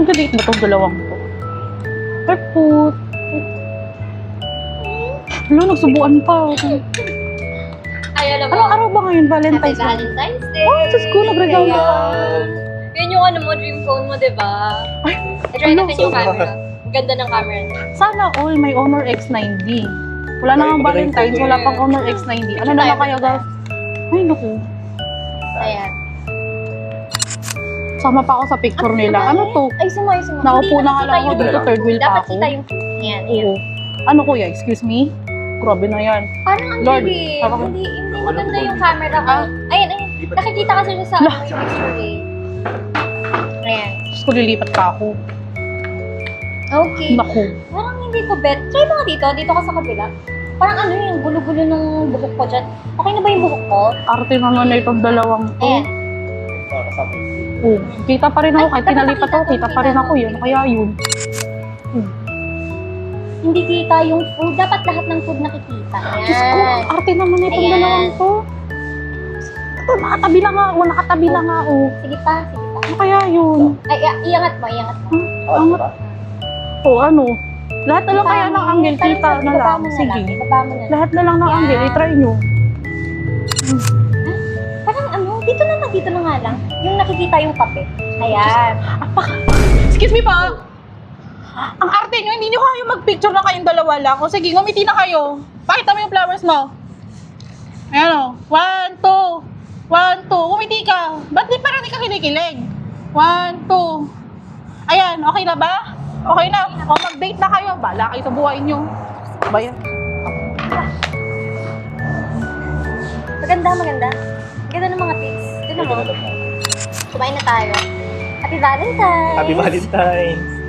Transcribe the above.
Nagka-date ba itong dalawang to? Perfect. Wala, nagsubuan pa. Ay, alam mo. Anong araw ba ngayon? Happy Valentine's Day? Valentine's Day. Oh, Diyos ko, nagregalo ka. Yun yung ano mo, dream phone mo, diba? Ay, I-try ano? natin yung camera. Ang ganda ng camera niya. Sana all may Honor X9D. Wala na nga Valentine's, wala pang Honor X9D. Ano na lang kaya guys? Ay, naku. Ayan. Sama pa ako sa picture nila. Ano to? Ay, sumo. Naupo na nga lang ako dito, third wheel pa Dapat ako. kita yung yan. Oo. Ano kuya? Excuse me? Grabe na yan. Parang ang Lord, liit. parang- Hindi maganda yung camera ko. Ayan. Nakikita kasi siya sa yung picture eh. Ayan. Diyos ko, lilipat pa ako. Okay. Naku. Parang hindi ko bet. Try mo nga dito. Dito ka sa kabila. Parang ano yung gulo-gulo ng buhok ko dyan. Okay na ba yung buhok ko? Arte naman na itong dalawang to. Ayan. Oh, kita pa rin ako. Kahit Ay, dapat pinalipat ako, nakita kita ko, pa rin kita ako. ko. Yun, kaya yun. Hindi kita yung food. Dapat lahat ng food nakikita. Ayan. Diyos ko, arte naman na itong Ayan. dalawang to. Ito, nakatabi lang nga ako. Nakatabi lang nga ako. Sige pa. Ano kaya yun? Ay, iangat mo. Angat. Oh, ano? Lahat na lang kaya ng angle, Parang kita na ibaba lang. mo na Sige. Ibaba mo na lang. Lahat na lang ng Yan. angle, i-try nyo. Parang ano, dito na nga lang. Yung nakikita yung kape. Ayan. Excuse me pa. Ang arte nyo, hindi nyo kayo mag-picture na kayong dalawa lang. O sige, ngumiti na kayo. Pakita mo yung flowers mo. Ayan o. 1, 2. 1, 2. Ngumiti ka. Ba't di parang di ka kinikilig? 1, 2. Ayan, okay na ba? Okay na. O mag-date na kayo. Bala kayo sa buhay nyo. Bayan. Maganda. Ganda ng mga pics. Tignan mo. Kumain na tayo. Happy Valentine's! Happy Valentine's!